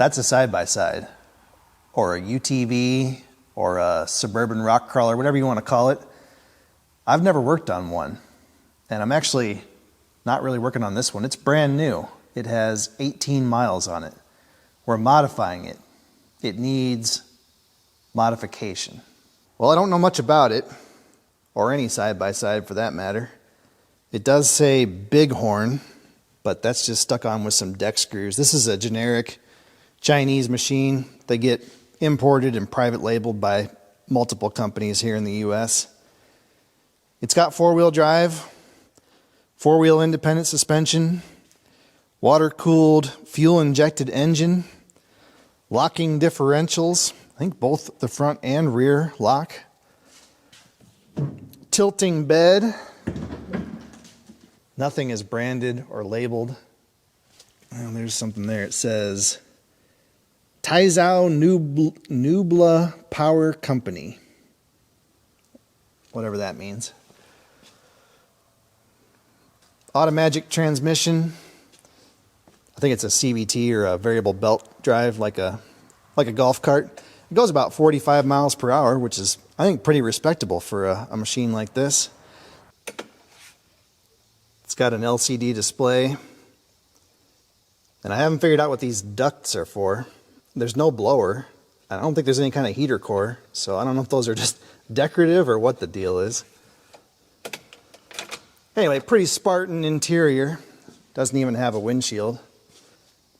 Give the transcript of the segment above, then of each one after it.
That's a side-by-side, or a UTV, or a suburban rock crawler, whatever you want to call it. I've never worked on one, and I'm actually not really working on this one. It's brand new. It has 18 miles on it. We're modifying it. It needs modification. Well, I don't know much about it, or any side-by-side for that matter. It does say Bighorn, but that's just stuck on with some deck screws. This is a generic Chinese machine. They get imported and private labeled by multiple companies here in the US. It's got four-wheel drive, four-wheel independent suspension, water-cooled, fuel-injected engine, locking differentials, I think both the front and rear lock, tilting bed. Nothing is branded or labeled. And there's something there. It says Taizhou Nubla Power Company. Whatever that means. Automatic transmission. I think it's a CVT or a variable belt drive, like a golf cart. It goes about 45 miles per hour, which is, I think, pretty respectable for a machine like this. It's got an LCD display. And I haven't figured out what these ducts are for. There's no blower. I don't think there's any kind of heater core, so I don't know if those are just decorative or what the deal is. Anyway, pretty Spartan interior. Doesn't even have a windshield.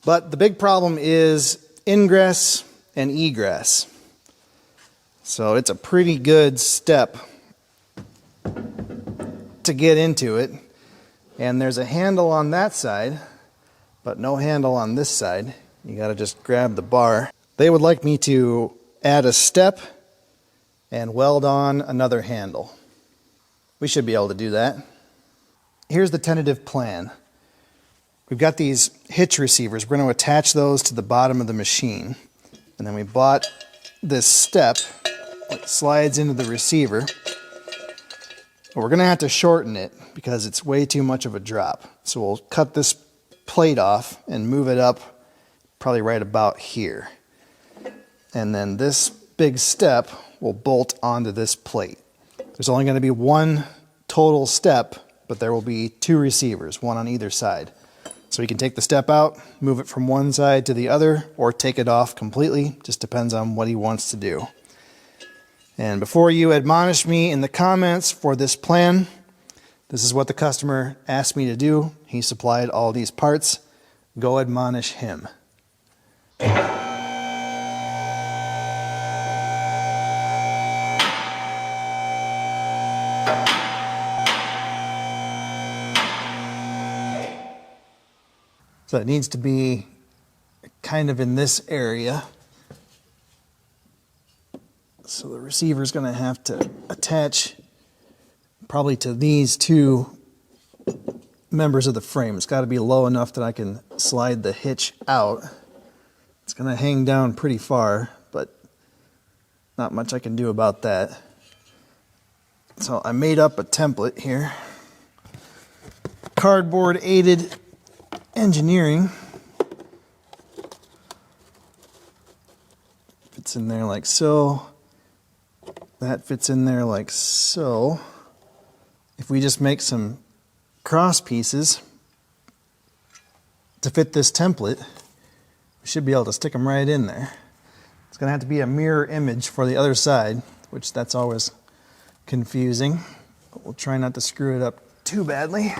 But the big problem is ingress and egress. So it's a pretty good step to get into it. And there's a handle on that side, but no handle on this side. You gotta just grab the bar. They would like me to add a step and weld on another handle. We should be able to do that. Here's the tentative plan. We've got these hitch receivers. We're going to attach those to the bottom of the machine. And then we bought this step that slides into the receiver. But we're going to have to shorten it because it's way too much of a drop. So we'll cut this plate off and move it up probably right about here. And then this big step will bolt onto this plate. There's only going to be one total step, but there will be two receivers, one on either side. So we can take the step out, move it from one side to the other, or take it off completely. Just depends on what he wants to do. And before you admonish me in the comments for this plan, this is what the customer asked me to do. He supplied all these parts. Go admonish him. So it needs to be kind of in this area. So the receiver is going to have to attach probably to these two members of the frame. It's got to be low enough that I can slide the hitch out. It's going to hang down pretty far, but not much I can do about that. So I made up a template here. Cardboard aided engineering. Fits in there like so. That fits in there like so. If we just make some cross pieces to fit this template, we should be able to stick them right in there. It's going to have to be a mirror image for the other side, which that's always confusing. But we'll try not to screw it up too badly.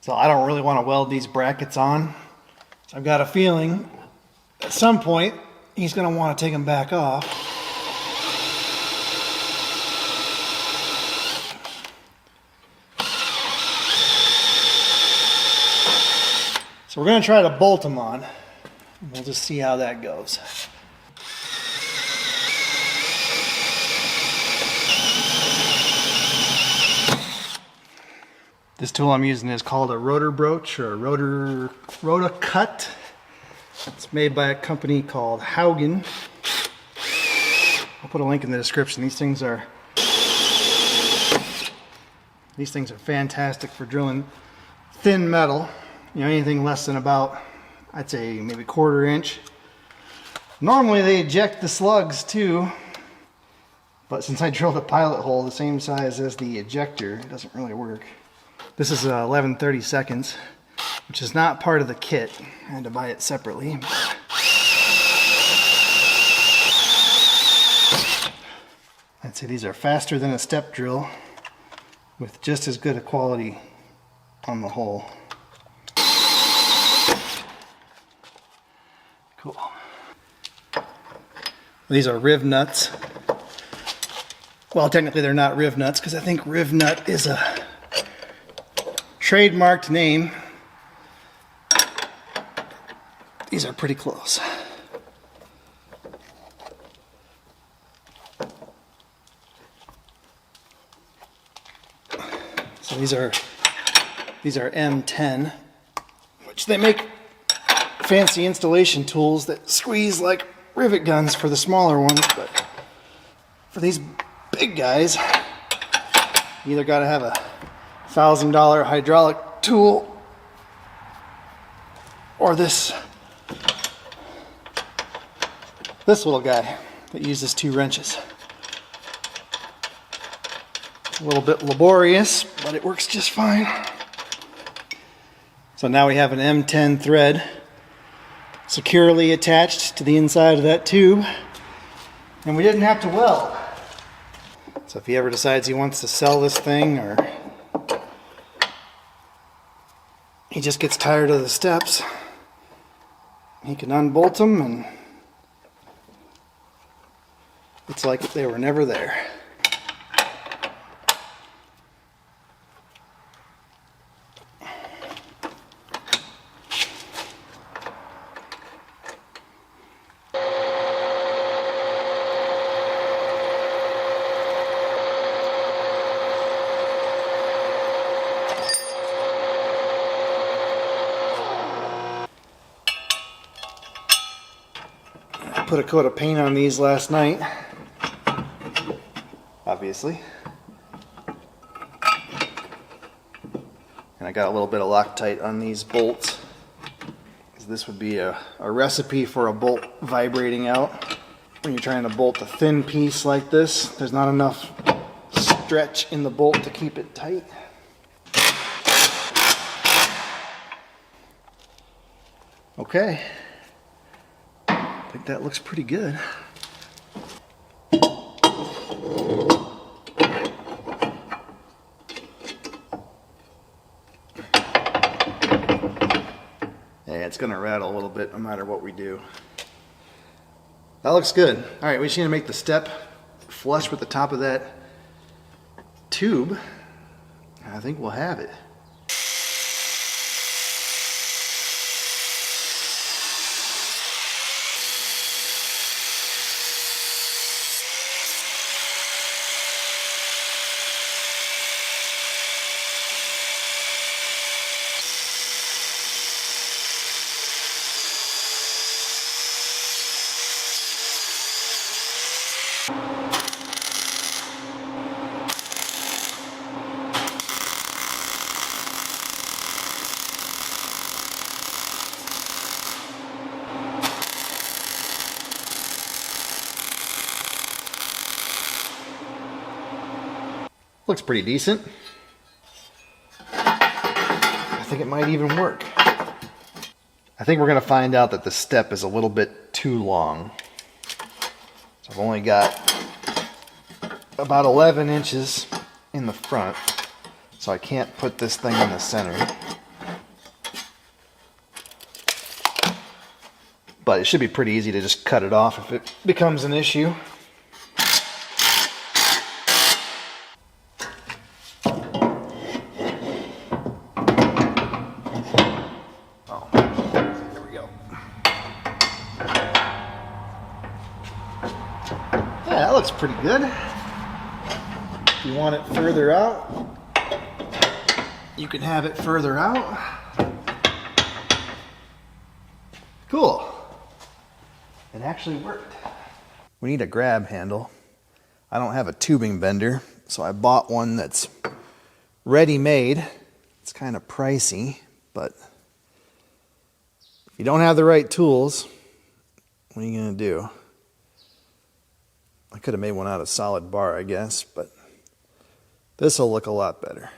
So I don't really want to weld these brackets on. So I've got a feeling at some point he's going to want to take them back off. So we're going to try to bolt them on. We'll just see how that goes. This tool I'm using is called a rotor broach or a rotor cut. It's made by a company called Haugen. I'll put a link in the description. These things are fantastic for drilling thin metal. You know, anything less than about, I'd say maybe 1/4 inch. Normally they eject the slugs too, but since I drilled a pilot hole the same size as the ejector, it doesn't really work. This is 11/32, which is not part of the kit. I had to buy it separately. I'd say these are faster than a step drill with just as good a quality on the hole. Cool. These are riv nuts. Well, technically they're not riv nuts because I think riv nut is a trademarked name. These are pretty close. So these are M10, which they make fancy installation tools that squeeze like rivet guns for the smaller ones, but for these big guys, you either got to have a $1,000 hydraulic tool or this little guy that uses 2 wrenches. It's a little bit laborious, but it works just fine. So now we have an M10 thread securely attached to the inside of that tube, and we didn't have to weld. So if he ever decides he wants to sell this thing, or he just gets tired of the steps, he can unbolt them and it's like they were never there. Put a coat of paint on these last night, obviously. And I got a little bit of Loctite on these bolts. This would be a recipe for a bolt vibrating out. When you're trying to bolt a thin piece like this, there's not enough stretch in the bolt to keep it tight. Okay. I think that looks pretty good. Yeah, it's gonna rattle a little bit no matter what we do. That looks good. All right, we just need to make the step flush with the top of that tube. I think we'll have it. Looks pretty decent. I think it might even work. I think we're going to find out that the step is a little bit too long. So I've only got about 11 inches in the front, so I can't put this thing in the center. but it should be pretty easy to just cut it off if it becomes an issue. Oh, there we go. Yeah, that looks pretty good. If you want it further out, you can have it further out. Cool. It actually worked. We need a grab handle. I don't have a tubing bender, so I bought one that's ready-made. It's kind of pricey, but if you don't have the right tools, what are you gonna do? I could have made one out of solid bar, I guess, but this will look a lot better.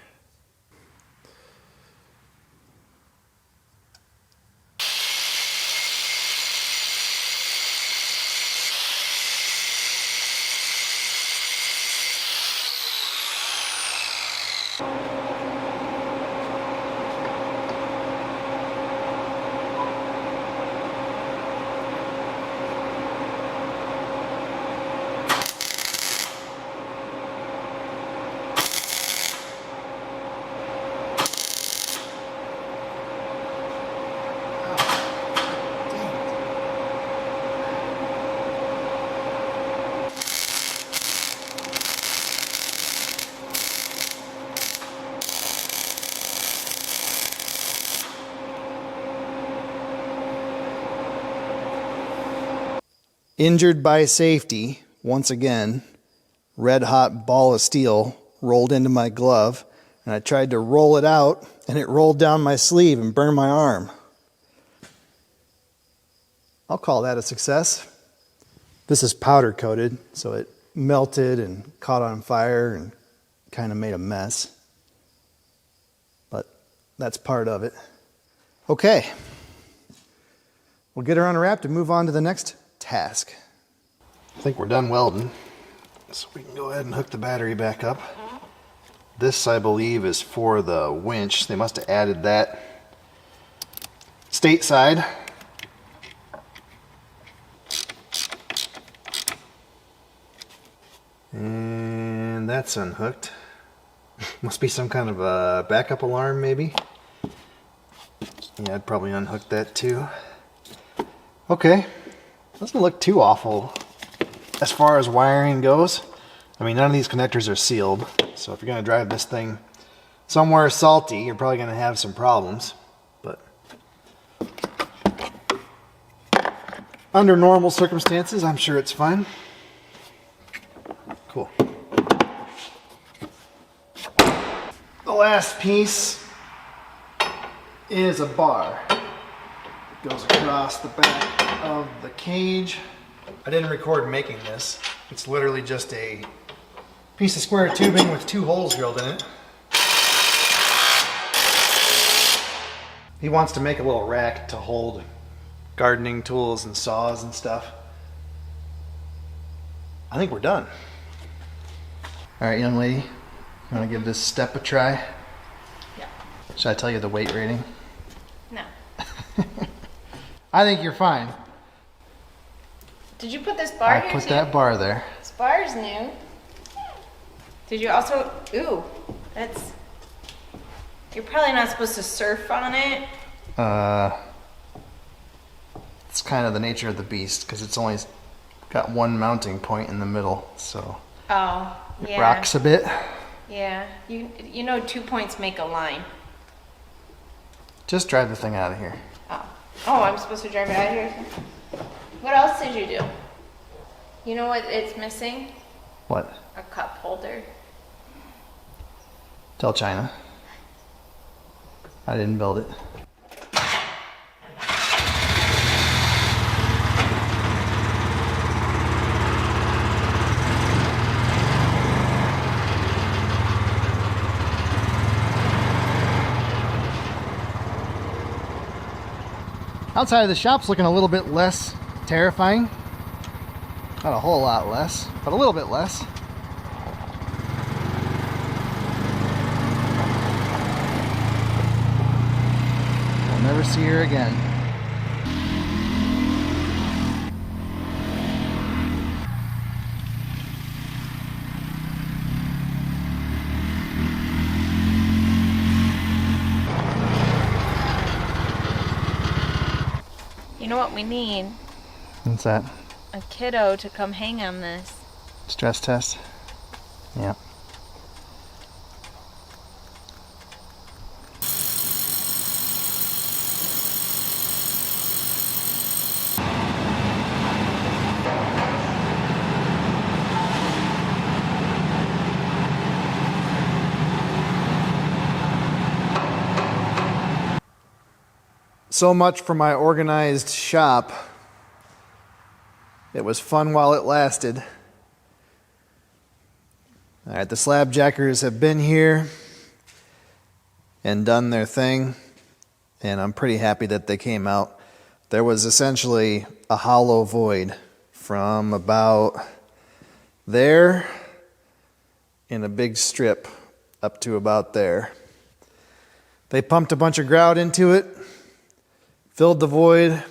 Injured by safety, once again, red hot ball of steel rolled into my glove, and I tried to roll it out, and it rolled down my sleeve and burned my arm. I'll call that a success. This is powder coated, so it melted and caught on fire and kind of made a mess. But that's part of it. Okay. We'll get her unwrapped and move on to the next task. I think we're done welding, so we can go ahead and hook the battery back up. This, I believe, is for the winch. They must have added that stateside. And that's unhooked. Must be some kind of a backup alarm, maybe. Yeah, I'd probably unhook that too. Okay. Doesn't look too awful as far as wiring goes. I mean, none of these connectors are sealed, so if you're going to drive this thing somewhere salty, you're probably going to have some problems. But under normal circumstances, I'm sure it's fine. Cool. The last piece is a bar. It goes across the back of the cage. I didn't record making this. It's literally just a piece of square tubing with 2 holes drilled in it. He wants to make a little rack to hold gardening tools and saws and stuff. I think we're done. All right, young lady, you want to give this step a try? Yeah. Should I tell you the weight rating? No. I think you're fine. Did you put this bar here? I put that bar there. This bar is new. Did you also, ooh, that's, you're probably not supposed to surf on it. It's kind of the nature of the beast because it's only got one mounting point in the middle, so Oh, yeah. it rocks a bit. Yeah, you know 2 points make a line. Just drive the thing out of here. Oh, I'm supposed to drive it out of here? What else did you do? You know what it's missing? What? A cup holder. Tell China. I didn't build it. Outside of the shop's looking a little bit less terrifying. Not a whole lot less, but a little bit less. We'll never see her again. know what we need? What's that? A kiddo to come hang on this. Stress test? Yeah. So much for my organized shop. It was fun while it lasted. All right, the slab jackers have been here and done their thing, and I'm pretty happy that they came out. There was essentially a hollow void from about there in a big strip up to about there. They pumped a bunch of grout into it, filled the void,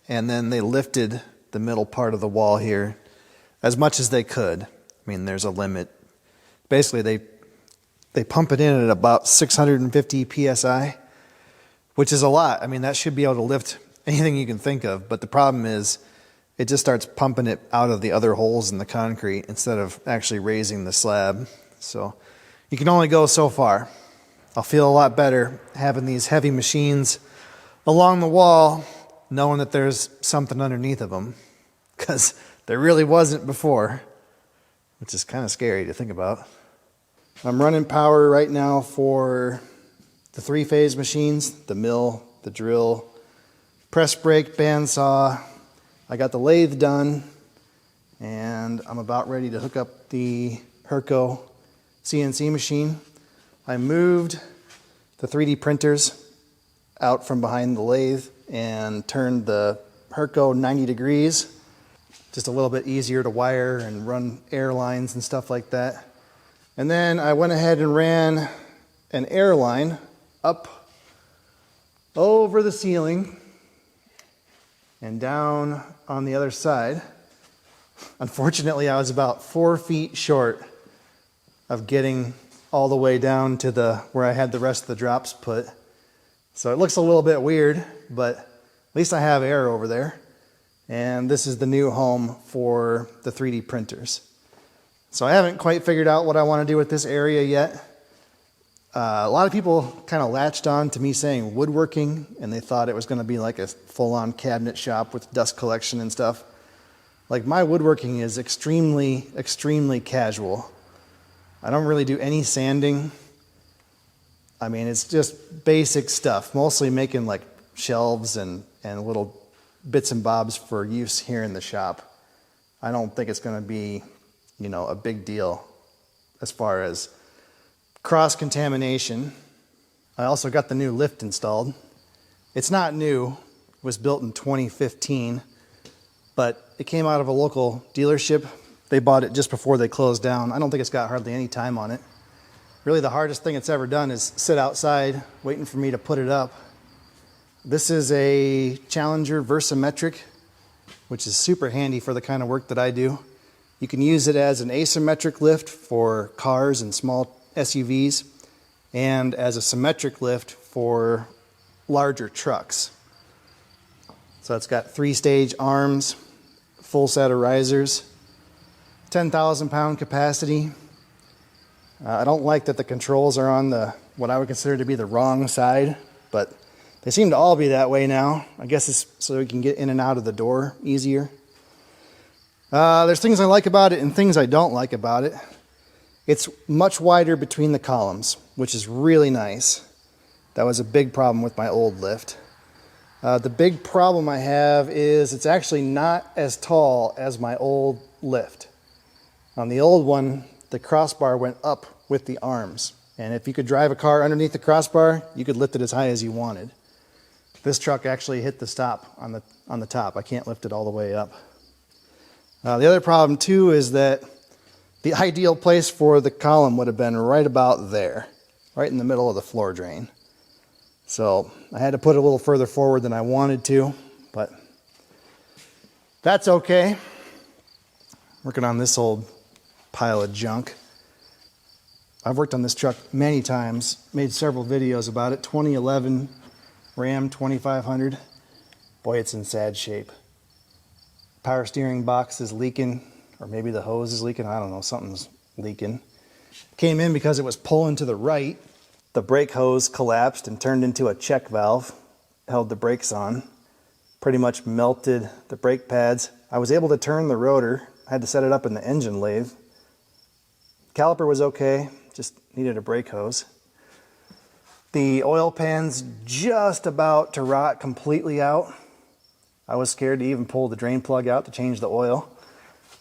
and then they lifted the middle part of the wall here as much as they could. I mean, there's a limit. Basically, they pump it in at about 650 psi, which is a lot. I mean, that should be able to lift anything you can think of, but the problem is it just starts pumping it out of the other holes in the concrete instead of actually raising the slab. So you can only go so far. I'll feel a lot better having these heavy machines along the wall, knowing that there's something underneath of them, because there really wasn't before, which is kind of scary to think about. I'm running power right now for the 3-phase machines, the mill, the drill, press brake, bandsaw. I got the lathe done, and I'm about ready to hook up the Herco CNC machine. I moved the 3D printers out from behind the lathe and turned the Herco 90 degrees. Just a little bit easier to wire and run air lines and stuff like that. And then I went ahead and ran an air line up over the ceiling and down on the other side. Unfortunately, I was about 4 feet short of getting all the way down to where I had the rest of the drops put. So it looks a little bit weird, but at least I have air over there. And this is the new home for the 3D printers. So I haven't quite figured out what I want to do with this area yet. A lot of people kind of latched on to me saying woodworking, and they thought it was going to be like a full-on cabinet shop with dust collection and stuff. Like, my woodworking is extremely, extremely casual. I don't really do any sanding. I mean, it's just basic stuff, mostly making like shelves and little bits and bobs for use here in the shop. I don't think it's going to be, a big deal as far as cross-contamination. I also got the new lift installed. It's not new. It was built in 2015, but it came out of a local dealership. They bought it just before they closed down. I don't think it's got hardly any time on it. Really, the hardest thing it's ever done is sit outside waiting for me to put it up. This is a Challenger Versametric, which is super handy for the kind of work that I do. You can use it as an asymmetric lift for cars and small SUVs, and as a symmetric lift for larger trucks. So it's got 3-stage arms, full set of risers, 10,000 pound capacity. I don't like that the controls are on what I would consider to be the wrong side, but they seem to all be that way now. I guess it's so we can get in and out of the door easier. There's things I like about it and things I don't like about it. It's much wider between the columns, which is really nice. That was a big problem with my old lift. The big problem I have is it's actually not as tall as my old lift. On the old one, the crossbar went up with the arms. And if you could drive a car underneath the crossbar, you could lift it as high as you wanted. This truck actually hit the stop on the top. I can't lift it all the way up. The other problem too is that the ideal place for the column would have been right about there, right in the middle of the floor drain. So I had to put it a little further forward than I wanted to, but that's okay. Working on this old pile of junk. I've worked on this truck many times, made several videos about it. 2011 Ram 2500. Boy, it's in sad shape. Power steering box is leaking, or maybe the hose is leaking. I don't know, something's leaking. Came in because it was pulling to the right. The brake hose collapsed and turned into a check valve, held the brakes on. Pretty much melted the brake pads. I was able to turn the rotor. I had to set it up in the engine lathe. Caliper was okay, just needed a brake hose. The oil pan's just about to rot completely out. I was scared to even pull the drain plug out to change the oil.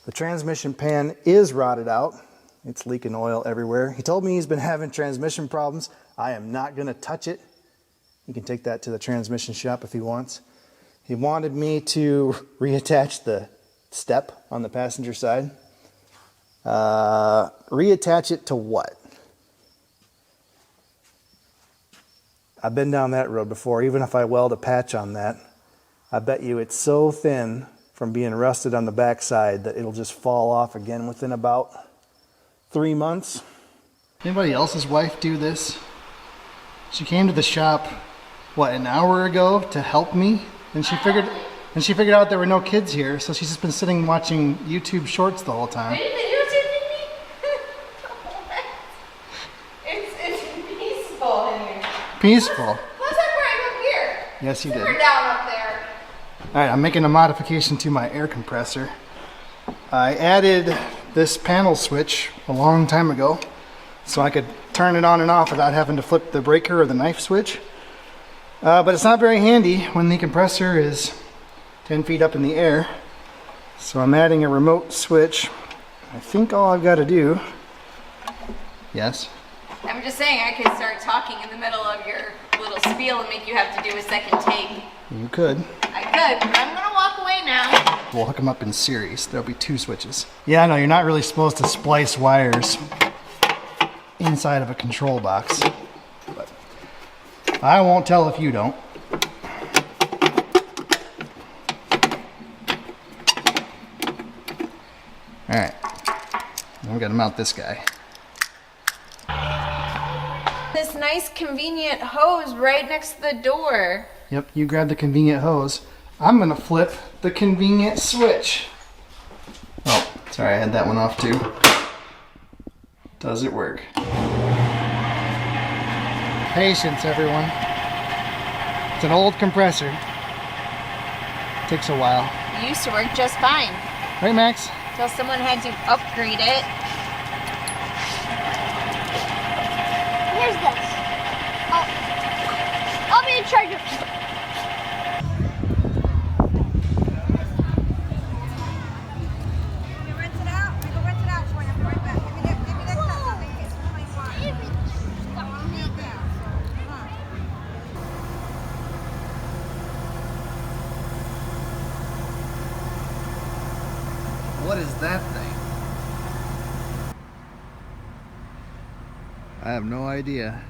The transmission pan is rotted out. It's leaking oil everywhere. He told me he's been having transmission problems. I am not gonna touch it. He can take that to the transmission shop if he wants. He wanted me to reattach the step on the passenger side. Reattach it to what? I've been down that road before. Even if I weld a patch on that, I bet you it's so thin from being rusted on the backside that it'll just fall off again within about 3 months. Anybody else's wife do this? She came to the shop, what, an hour ago to help me? And she figured out there were no kids here, so she's just been sitting watching YouTube shorts the whole time. It's peaceful in here. Peaceful. Let's have right up here. Yes, you did. We're down up there. All right, I'm making a modification to my air compressor. I added this panel switch a long time ago so I could turn it on and off without having to flip the breaker or the knife switch. But it's not very handy when the compressor is 10 feet up in the air. So I'm adding a remote switch. I think all I've got to do... Yes? I'm just saying I could start talking in the middle of your little spiel and make you have to do a second take. You could. I could, but I'm gonna walk away now. We'll hook them up in series. There'll be 2 switches. Yeah, no, you're not really supposed to splice wires inside of a control box. But I won't tell if you don't. All right, now we gotta mount this guy. This nice convenient hose right next to the door. Yep, you grab the convenient hose. I'm gonna flip the convenient switch. Oh, sorry, I had that one off too. Does it work? Patience, everyone. It's an old compressor. Takes a while. It used to work just fine. Right, Max? Until someone had to upgrade it. Here's this. I'll be in charge of it. What is that thing? I have no idea.